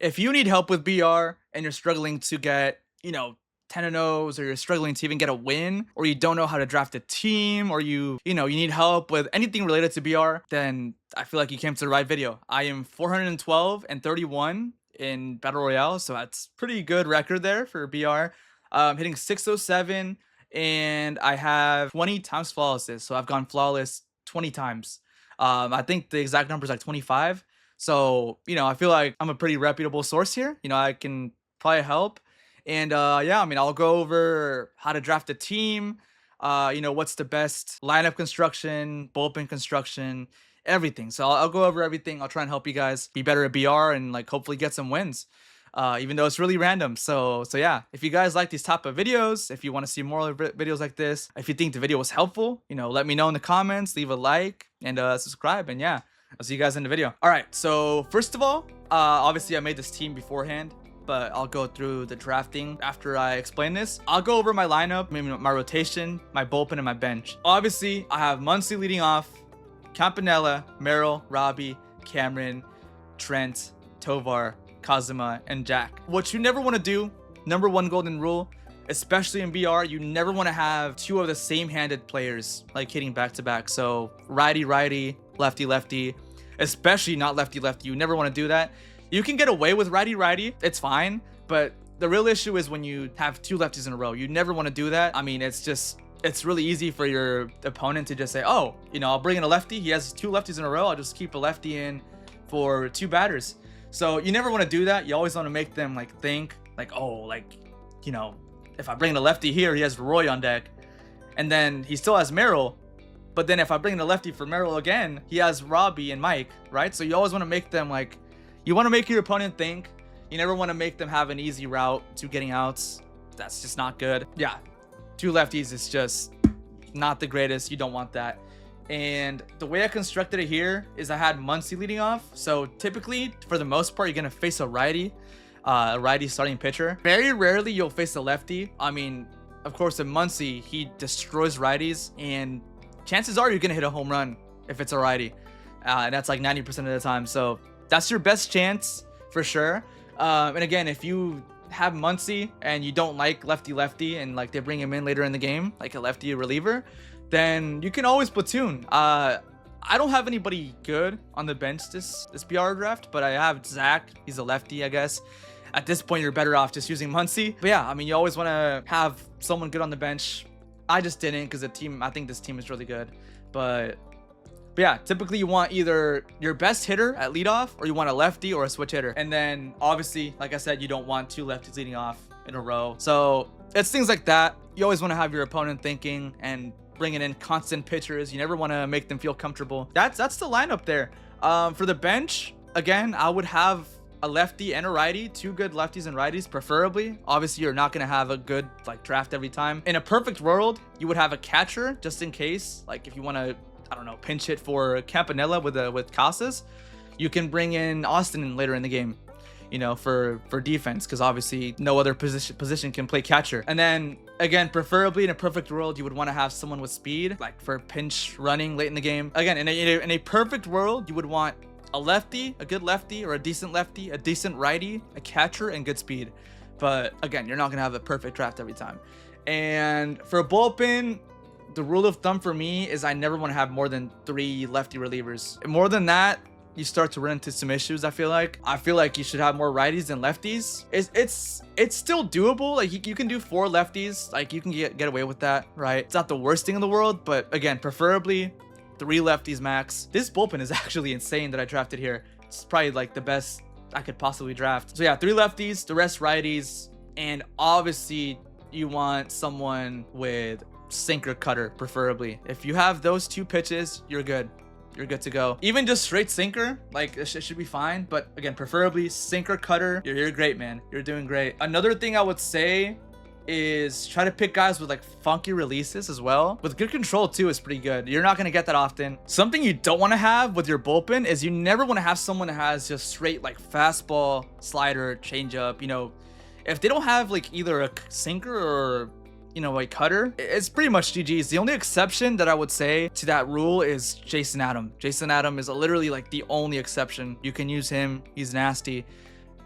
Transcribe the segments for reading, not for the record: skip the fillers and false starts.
If you need help with BR and you're struggling to get, 10 and O's, or you're struggling to even get a win, or you don't know how to draft a team, or you need help with anything related to BR, then I feel like you came to the right video. I am 412 and 31 in Battle Royale, so that's pretty good record there for BR. Hitting 607, and I have 20 times flawlesses, so I've gone flawless 20 times. I think the exact number is like 25. So, I feel like I'm a pretty reputable source here. I can probably help. And yeah, I mean, I'll go over how to draft a team, what's the best lineup construction, bullpen construction, everything. So I'll go over everything. I'll try and help you guys be better at BR and like hopefully get some wins. Even though it's really random. So yeah, if you guys like these type of videos, if you want to see more videos like this, if you think the video was helpful, let me know in the comments, leave a like and subscribe. And yeah, I'll see you guys in the video. All right, so first of all, obviously I made this team beforehand, but I'll go through the drafting after I explain this. I'll go over my lineup, maybe my rotation, my bullpen, and my bench. Obviously, I have Muncy leading off, Campanella, Merrill, Robbie, Cameron, Trent, Tovar, Kazuma, and Jack. What you never want to do, number one golden rule, especially in BR, you never want to have two of the same-handed players like hitting back-to-back. So righty-righty, lefty-lefty, especially not lefty-lefty. You never want to do that. You can get away with righty-righty, it's fine, but the real issue is when you have two lefties in a row. You never want to do that. I mean, it's really easy for your opponent to just say, oh, I'll bring in a lefty. He has two lefties in a row. I'll just keep a lefty in for two batters. So you never want to do that. You always want to make them think if I bring in a lefty here, he has Roy on deck, and then he still has Merrill. But then if I bring in a lefty for Merrill again, he has Robbie and Mike, right? So you always want to make them you want to make your opponent think. You never want to make them have an easy route to getting outs. That's just not good. Yeah, two lefties is just not the greatest. You don't want that. And the way I constructed it here is I had Muncy leading off. So typically, for the most part, you're going to face a righty starting pitcher. Very rarely you'll face a lefty. I mean, of course, in Muncy, he destroys righties, and chances are you're going to hit a home run if it's a righty. And that's like 90% of the time. So that's your best chance for sure. And again, if you have Muncy and you don't like lefty and they bring him in later in the game, like a lefty reliever, then you can always platoon. I don't have anybody good on the bench this BR draft, but I have Zach. He's a lefty, I guess. At this point, you're better off just using Muncy. But yeah, I mean, you always want to have someone good on the bench. I just didn't because I think this team is really good. But yeah, typically you want either your best hitter at leadoff, or you want a lefty or a switch hitter. And then obviously, like I said, you don't want two lefties leading off in a row. So it's things like that. You always want to have your opponent thinking and bringing in constant pitchers. You never want to make them feel comfortable. That's the lineup there. For the bench, again, I would have a lefty and a righty, two good lefties and righties, preferably. Obviously, you're not going to have a good draft every time. In a perfect world, you would have a catcher just in case, if you want to, I don't know, pinch hit for Campanella with Casas. You can bring in Austin later in the game, for defense, because obviously no other position can play catcher. And then again, preferably in a perfect world, you would want to have someone with speed, for pinch running late in the game. Again, in a perfect world, you would want a lefty, a good lefty, or a decent righty, a catcher, and good speed. But again, you're not gonna have a perfect draft every time. And for a bullpen, the rule of thumb for me is I never want to have more than 3 lefty relievers. And more than that, you start to run into some issues. I feel like you should have more righties than lefties. It's still doable. You can do 4 lefties. You can get away with that, right? It's not the worst thing in the world, but again, preferably 3 lefties max. This bullpen is actually insane that I drafted here. It's probably the best I could possibly draft. So yeah, 3 lefties, the rest righties, and obviously you want someone with sinker cutter, preferably. If you have those 2 pitches, you're good. You're good to go. Even just straight sinker, it should be fine. But again, preferably sinker cutter. You're great, man. You're doing great. Another thing I would say is try to pick guys with funky releases as well. With good control too is pretty good. You're not going to get that often. Something you don't want to have with your bullpen is you never want to have someone that has just straight fastball, slider, changeup. If they don't have either a sinker or a cutter, it's pretty much GG's. The only exception that I would say to that rule is Jason Adam. Jason Adam is literally the only exception. You can use him. He's nasty.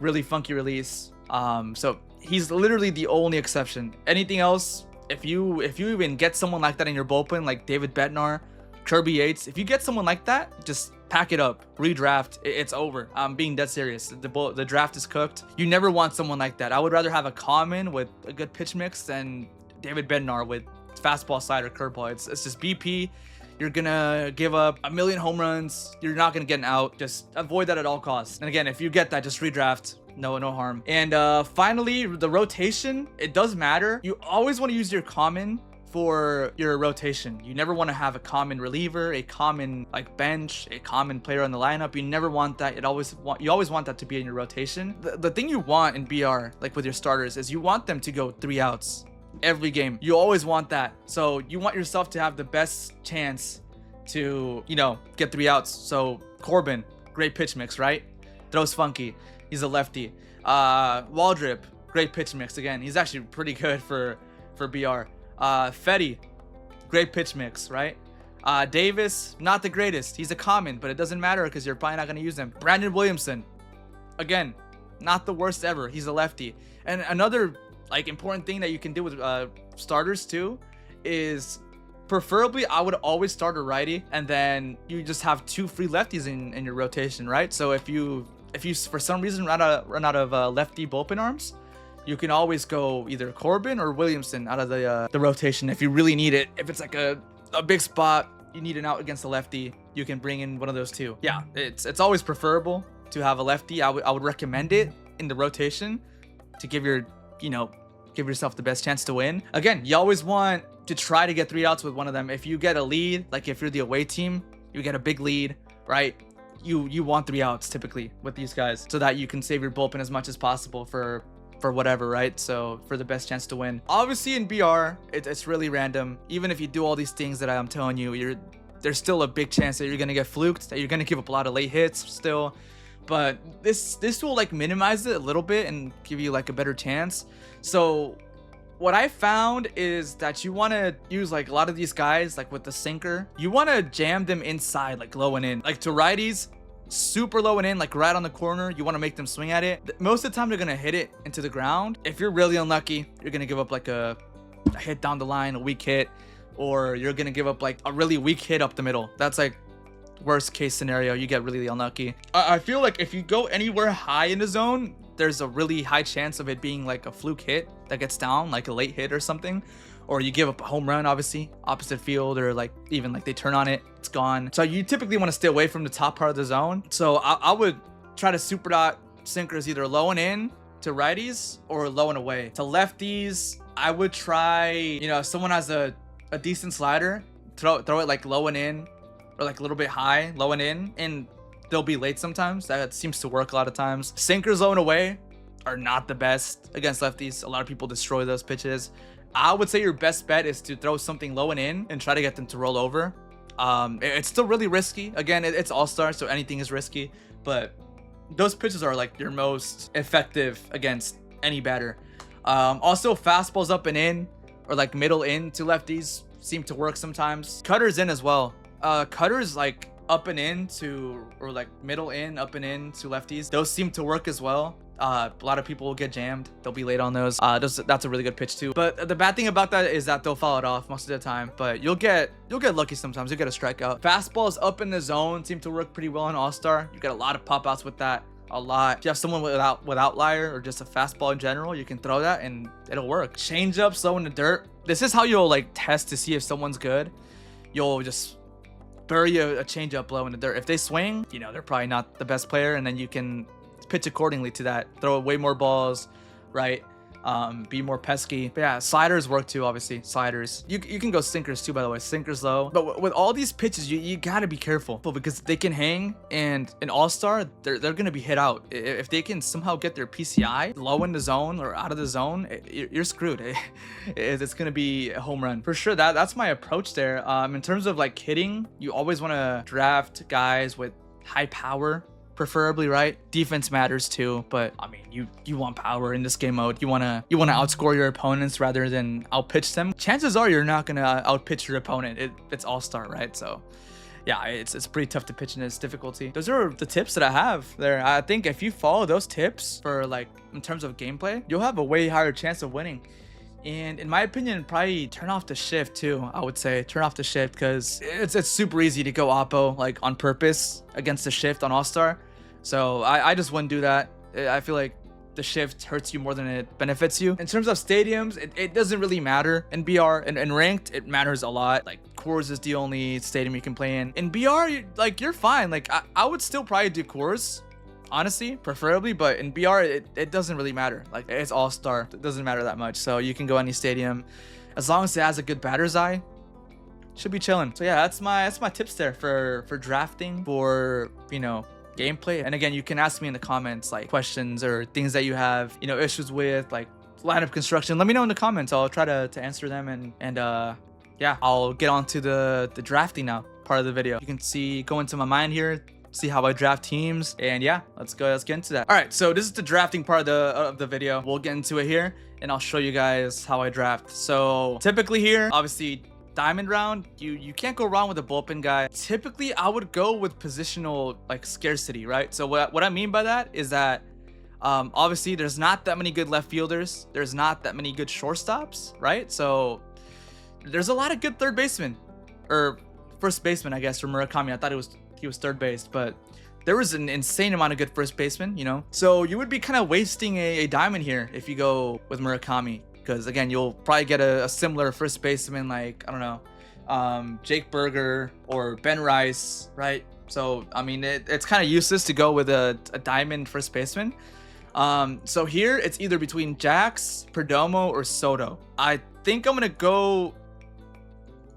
really funky release. So he's literally the only exception. Anything else, if you even get someone like that in your bullpen, like David Bednar, Kirby Yates, if you get someone like that, just pack it up, redraft. It's over. I'm being dead serious. The draft is cooked. You never want someone like that. I would rather have a common with a good pitch mix than David Bednar with fastball, slider, curveball. It's just BP. You're gonna give up a million home runs. You're not gonna get an out. Just avoid that at all costs. And again, if you get that, just redraft. No harm. And finally, the rotation. It does matter. You always want to use your common for your rotation. You never want to have a common reliever, a common like bench, a common player in the lineup. You never want that. You always want that to be in your rotation. The thing you want in BR, like with your starters, is you want them to go 3 outs every game. You always want that. So you want yourself to have the best chance to, get 3 outs. So Corbin, great pitch mix, right? Throws funky. He's a lefty. Waldrip, great pitch mix. Again, he's actually pretty good for BR. Fetty, great pitch mix, right? Davis, not the greatest. He's a common, but it doesn't matter because you're probably not going to use him. Brandon Williamson, again, not the worst ever. He's a lefty. And another like important thing that you can do with starters too is preferably I would always start a righty, and then you just have 2 free lefties in your rotation, right? So if you for some reason run out of lefty bullpen arms, you can always go either Corbin or Williamson out of the rotation if you really need it. If it's like a big spot, you need an out against a lefty, you can bring in one of those 2. Yeah, it's always preferable to have a lefty. I would recommend it in the rotation to give yourself the best chance to win. Again, you always want to try to get 3 outs with one of them. If you get a lead, like if you're the away team, you get a big lead, right? You want 3 outs typically with these guys so that you can save your bullpen as much as possible for whatever, right? So for the best chance to win. Obviously in BR, it's really random. Even if you do all these things that I'm telling you, there's still a big chance that you're gonna get fluked, that you're gonna give up a lot of late hits still. But this will like minimize it a little bit and give you like a better chance. So what I found is that you want to use like a lot of these guys like with the sinker. You want to jam them inside, like low and in. Like to righties, super low and in, like right on the corner. You want to make them swing at it. Most of the time they're gonna hit it into the ground. If you're really unlucky, you're gonna give up like a hit down the line, a weak hit, or you're gonna give up like a really weak hit up the middle. That's like worst case scenario. You get really unlucky. I feel like if you go anywhere high in the zone, there's a really high chance of it being like a fluke hit that gets down, like a late hit or something, or you give up a home run, obviously opposite field, or like even like they turn on it, it's gone. So you typically want to stay away from the top part of the zone. So I would try to super dot sinkers either low and in to righties or low and away. To lefties, I would try, if someone has a decent slider, throw it like low and in, or like a little bit high, low and in, and they'll be late sometimes. That seems to work a lot of times. Sinkers low and away are not the best against lefties. A lot of people destroy those pitches. I would say your best bet is to throw something low and in and try to get them to roll over. It's still really risky. Again, it's all-star, so anything is risky, but those pitches are like your most effective against any batter. Also, fastballs up and in, or like middle in to lefties seem to work sometimes. Cutters in as well. Cutters like up and in to, or like middle in, up and in to lefties. Those seem to work as well. A lot of people will get jammed. They'll be late on those. That's a really good pitch too. But the bad thing about that is that they'll foul it off most of the time. But you'll get lucky sometimes. You'll get a strikeout. Fastballs up in the zone seem to work pretty well in All-Star. You get a lot of pop outs with that. A lot. If you have someone with outlier or just a fastball in general, you can throw that and it'll work. Change up slow in the dirt. This is how you'll like test to see if someone's good. You'll just bury a change up low in the dirt. If they swing, they're probably not the best player, and then you can pitch accordingly to that. Throw way more balls, right? Be more pesky. But yeah, sliders work too, obviously. Sliders. You can go sinkers too, by the way. Sinkers low. But with all these pitches, you gotta be careful because they can hang, and in All-Star, they're gonna be hit out. If they can somehow get their PCI low in the zone or out of the zone, you're screwed. It's gonna be a home run. For sure, that's my approach there. In terms of like hitting, you always wanna draft guys with high power, preferably, right? Defense matters too, but I mean, you want power in this game mode. You wanna outscore your opponents rather than outpitch them. Chances are you're not gonna outpitch your opponent. It's All-Star, right? So yeah, it's pretty tough to pitch in this difficulty. Those are the tips that I have there. I think if you follow those tips for like in terms of gameplay, you'll have a way higher chance of winning. And in my opinion, probably turn off the shift too. I would say turn off the shift because it's super easy to go oppo like on purpose against the shift on All-Star. So I just wouldn't do that. I feel like the shift hurts you more than it benefits you. In terms of stadiums, it doesn't really matter. In BR and ranked, it matters a lot. Like Coors is the only stadium you can play in. In BR, you're fine. Like I would still probably do Coors, honestly, preferably, but in BR, it doesn't really matter. Like it's All-Star. It doesn't matter that much. So you can go any stadium. As long as it has a good batter's eye, should be chilling. So yeah, that's my tips there for drafting, for, you know, gameplay. And again, you can ask me in the comments like questions or things that you have, you know, issues with, like lineup construction. Let me know in the comments. I'll try to answer them, and yeah, I'll get on to the drafting now part of the video. You can go into my mind here, see how I draft teams, and yeah, let's get into that. All right, so this is the drafting part of the video. We'll get into it here and I'll show you guys how I draft. So typically here, obviously diamond round, you can't go wrong with a bullpen guy. Typically I would go with positional like scarcity, right? So what I mean by that is that obviously there's not that many good left fielders, there's not that many good shortstops, right? So there's a lot of good third basemen, or first baseman, I guess, for Murakami. I thought he was third base, but there was an insane amount of good first basemen, you know? So you would be kind of wasting a diamond here if you go with Murakami. Because again, you'll probably get a similar first baseman like, I don't know, Jake Berger or Ben Rice, right? So, I mean, it's kind of useless to go with a diamond first baseman. So here, it's either between Jax, Perdomo, or Soto. I think I'm going to go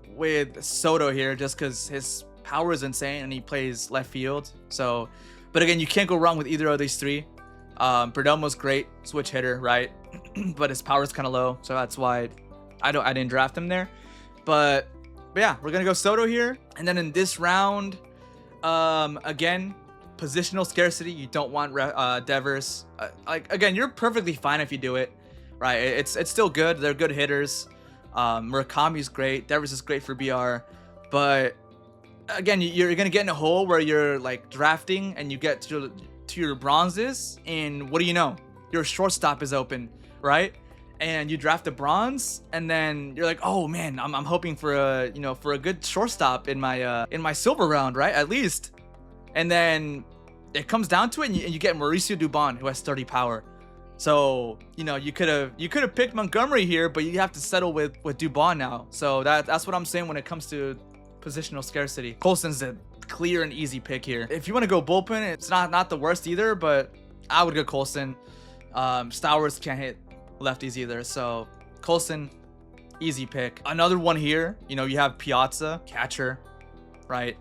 with Soto here just because his power is insane and he plays left field. So, but again, you can't go wrong with either of these three. Perdomo's great switch hitter, right? But his power is kind of low, so that's why I didn't draft him there. But yeah, we're gonna go Soto here, and then in this round, again, positional scarcity. You don't want Devers. Like again, you're perfectly fine if you do it, right? It's still good. They're good hitters. Murakami's great. Devers is great for BR, but again, you're gonna get in a hole where you're like drafting and you get to your bronzes, and what do you know? Your shortstop is open, right? And you draft a bronze, and then you're like, oh man, I'm hoping for a good shortstop in my silver round, right? At least. And then it comes down to it, and you get Mauricio Dubon, who has 30 power. So, you know, you could have picked Montgomery here, but you have to settle with Dubon now. So that's what I'm saying when it comes to positional scarcity. Colson's a clear and easy pick here. If you want to go bullpen, it's not the worst either, but I would go Colson. Stowers can't hit lefties either, so Colson, easy pick. Another one here, you know, you have Piazza, catcher, right?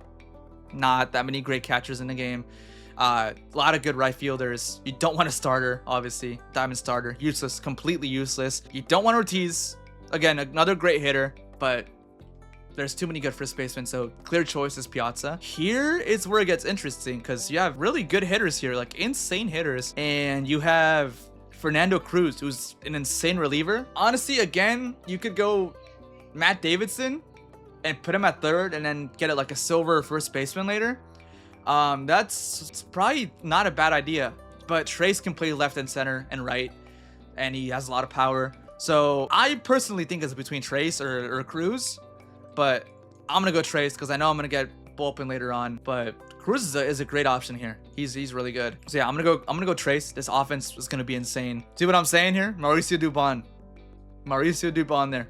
Not that many great catchers in the game. A lot of good right fielders. You don't want a starter, obviously. Diamond starter, useless, completely useless. You don't want Ortiz. Again, another great hitter, but there's too many good first basemen, so clear choice is Piazza. Here is where it gets interesting because you have really good hitters here, like insane hitters, and you have Fernando Cruz, who's an insane reliever. Honestly, again, you could go Matt Davidson and put him at third and then get it like a silver first baseman later. That's probably not a bad idea, but Trace can play left and center and right, and he has a lot of power. So I personally think it's between Trace or Cruz. But I'm gonna go Trace because I know I'm gonna get bullpen later on. But Cruz is a great option here. He's really good. So yeah, I'm gonna go Trace. This offense is gonna be insane. See what I'm saying here? Mauricio Dubon there.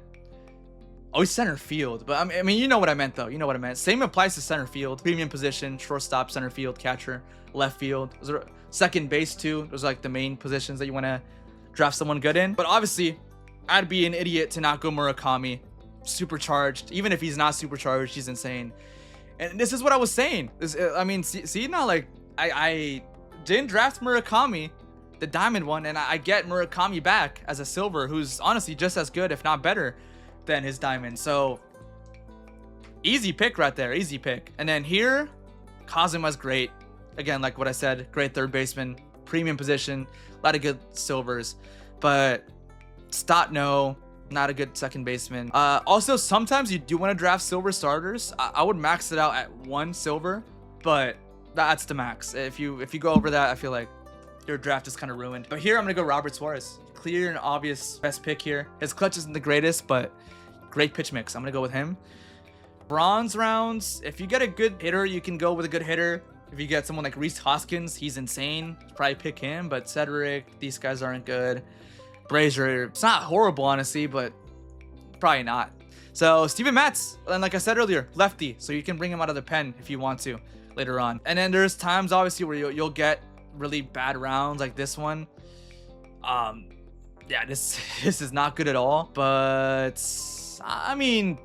Oh, he's center field. But I mean, you know what I meant though. You know what I meant. Same applies to center field. Premium position, shortstop, center field, catcher, left field. Those are second base too. Those are like the main positions that you want to draft someone good in. But obviously, I'd be an idiot to not go Murakami. Supercharged. Even if he's not supercharged, he's insane. And this is what I was saying. I mean, see now, like I didn't draft Murakami, the diamond one, and I get Murakami back as a silver, who's honestly just as good, if not better, than his diamond. So easy pick right there, easy pick. And then here, Kazuma's great. Again, like what I said, great third baseman, premium position, a lot of good silvers. But Stott, no. Not a good second baseman. Also, sometimes you do want to draft silver starters. I would max it out at 1 silver, but that's the max. If you go over that, I feel like your draft is kind of ruined. But here I'm gonna go Robert Suarez. Clear and obvious best pick here. His clutch isn't the greatest, but great pitch mix. I'm gonna go with him. Bronze rounds, if you get a good hitter, you can go with a good hitter. If you get someone like Rhys Hoskins, he's insane. Probably pick him, but Cedric, these guys aren't good. Brazier, it's not horrible, honestly, but probably not. So Steven Matz, and like I said earlier, lefty, so you can bring him out of the pen if you want to later on. And then there's times, obviously, where you'll get really bad rounds like this one. Yeah, this is not good at all, but I mean,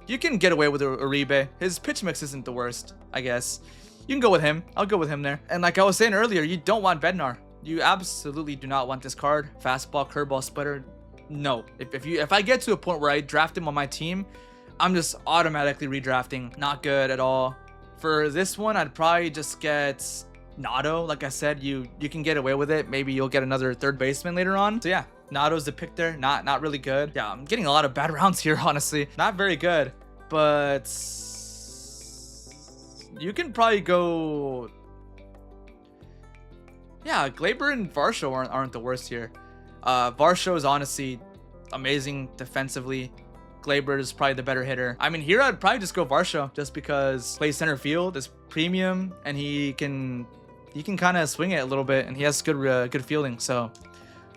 you can get away with Uribe. His pitch mix isn't the worst, I guess. You can go with him. I'll go with him there. And like I was saying earlier, you don't want Bednar. You absolutely do not want this card. Fastball, curveball, splitter. No. If I get to a point where I draft him on my team, I'm just automatically redrafting. Not good at all. For this one, I'd probably just get Nato. Like I said, you can get away with it. Maybe you'll get another third baseman later on. So yeah, Nato's the pick there. Not really good. Yeah, I'm getting a lot of bad rounds here, honestly. Not very good, but you can probably go. Yeah, Gleyber and Varsho aren't the worst here. Varsho is honestly amazing defensively. Gleyber is probably the better hitter. I mean, here I'd probably just go Varsho just because plays center field, is premium, and he can kind of swing it a little bit, and he has good fielding. So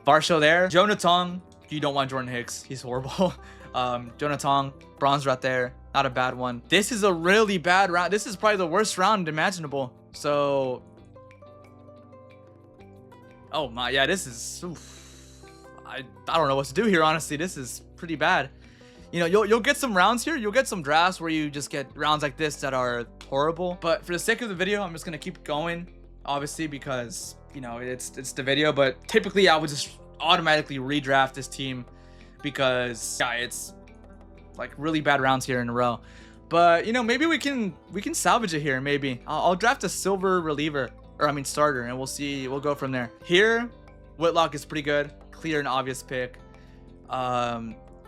Varsho there. Jonathan, you don't want Jordan Hicks. He's horrible. Jonathan, bronze right there. Not a bad one. This is a really bad round. This is probably the worst round imaginable. So, oh my, yeah, this is. Oof. I don't know what to do here. Honestly, this is pretty bad. You know, you'll get some rounds here. You'll get some drafts where you just get rounds like this that are horrible. But for the sake of the video, I'm just gonna keep going. Obviously, because you know it's the video. But typically, I would just automatically redraft this team because yeah, it's like really bad rounds here in a row. But you know, maybe we can salvage it here. Maybe I'll draft a silver reliever, or I mean starter, and we'll see. We'll go from there. Here, Whitlock is pretty good, clear and obvious pick.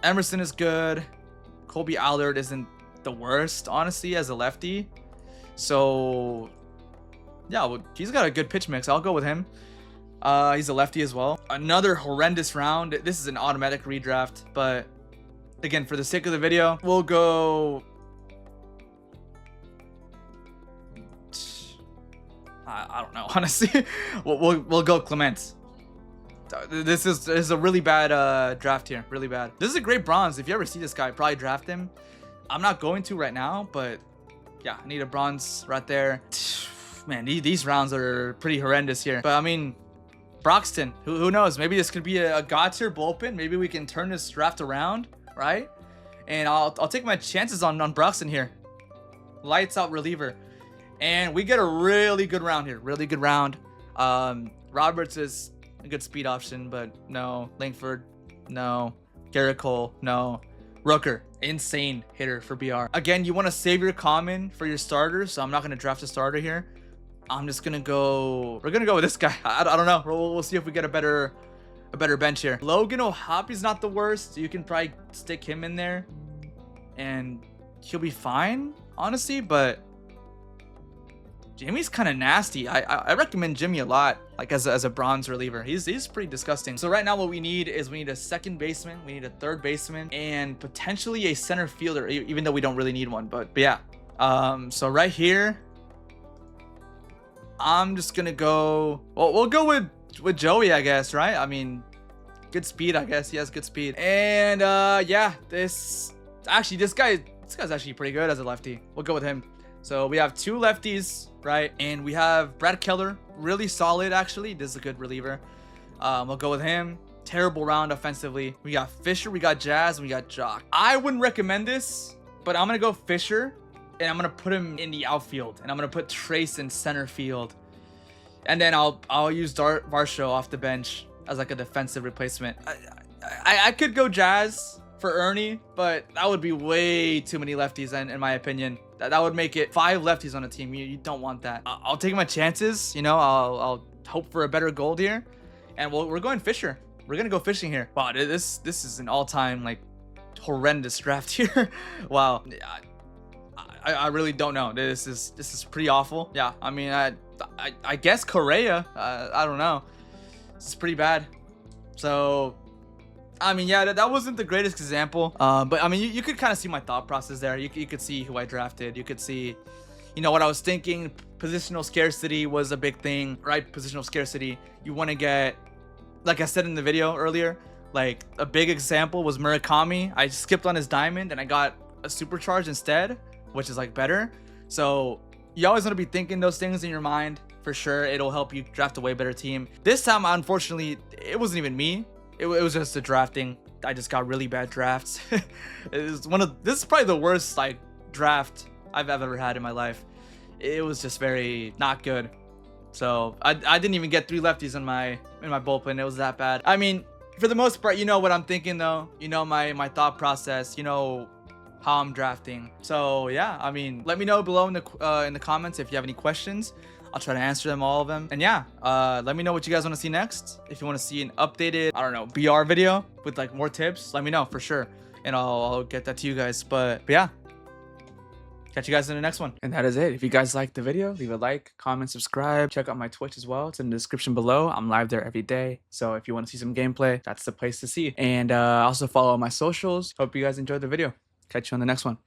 Emerson is good. Colby Allard isn't the worst, honestly, as a lefty. So yeah, well, he's got a good pitch mix. I'll go with him. He's a lefty as well. Another horrendous round. This is an automatic redraft, but again, for the sake of the video, we'll go. I don't know, honestly. we'll go Clement. This is a really bad draft here. Really bad. This is a great bronze. If you ever see this guy, probably draft him. I'm not going to right now, but yeah, I need a bronze right there. Man, these rounds are pretty horrendous here. But I mean, Broxton, who knows? Maybe this could be a god tier bullpen. Maybe we can turn this draft around, right? And I'll take my chances on Broxton here. Lights out reliever. And we get a really good round here. Really good round. Roberts is a good speed option, but no. Langford, no. Garrett Cole, no. Rooker, insane hitter for BR. Again, you want to save your common for your starters, so I'm not going to draft a starter here. I'm just going to go. We're going to go with this guy. I don't know. We'll see if we get a better bench here. Logan O'Hoppy's not the worst. You can probably stick him in there, and he'll be fine, honestly, but Jimmy's kind of nasty. I recommend Jimmy a lot, like as a bronze reliever. He's pretty disgusting. So right now what we need is we need a second baseman, we need a third baseman, and potentially a center fielder, even though we don't really need one. But yeah. So right here, I'm just gonna go. Well, we'll go with Joey, I guess, right? I mean, good speed, I guess. He has good speed. And yeah, this guy's actually pretty good as a lefty. We'll go with him. So we have two lefties, right? And we have Brad Keller, really solid, actually. This is a good reliever. We'll go with him. Terrible round offensively. We got Fisher, we got Jazz, and we got Jock. I wouldn't recommend this, but I'm going to go Fisher, and I'm going to put him in the outfield. And I'm going to put Trace in center field. And then I'll use Varsho off the bench as like a defensive replacement. I could go Jazz for Ernie, but that would be way too many lefties in my opinion. That would make it 5 lefties on a team. You don't want that. I'll take my chances. You know, I'll hope for a better gold here, and we're going Fisher. we're gonna go fishing here. Wow, this is an all-time like horrendous draft here. Wow. I really don't know. This is pretty awful. Yeah, I mean, I guess Correa. I don't know. This is pretty bad. So, I mean, yeah, that wasn't the greatest example. But I mean, you could kind of see my thought process there. You could see who I drafted. You could see, you know, what I was thinking. Positional scarcity was a big thing, right? Positional scarcity. You want to get, like I said in the video earlier, like a big example was Murakami. I skipped on his diamond and I got a supercharge instead, which is like better. So you always want to be thinking those things in your mind for sure. It'll help you draft a way better team. This time, unfortunately, it wasn't even me. It was just the drafting. I just got really bad drafts. This is probably the worst like draft I've ever had in my life. It was just very not good. So I didn't even get 3 lefties in my bullpen. It was that bad. I mean, for the most part, you know what I'm thinking though. You know my thought process. You know how I'm drafting. So yeah, I mean, let me know below in the comments if you have any questions. I'll try to answer them, all of them. And yeah, let me know what you guys want to see next. If you want to see an updated, I don't know, BR video with like more tips, let me know for sure, and I'll get that to you guys. But yeah, catch you guys in the next one. And that is it. If you guys liked the video, leave a like, comment, subscribe. Check out my Twitch as well. It's in the description below. I'm live there every day. So if you want to see some gameplay, that's the place to see. And also follow my socials. Hope you guys enjoyed the video. Catch you on the next one.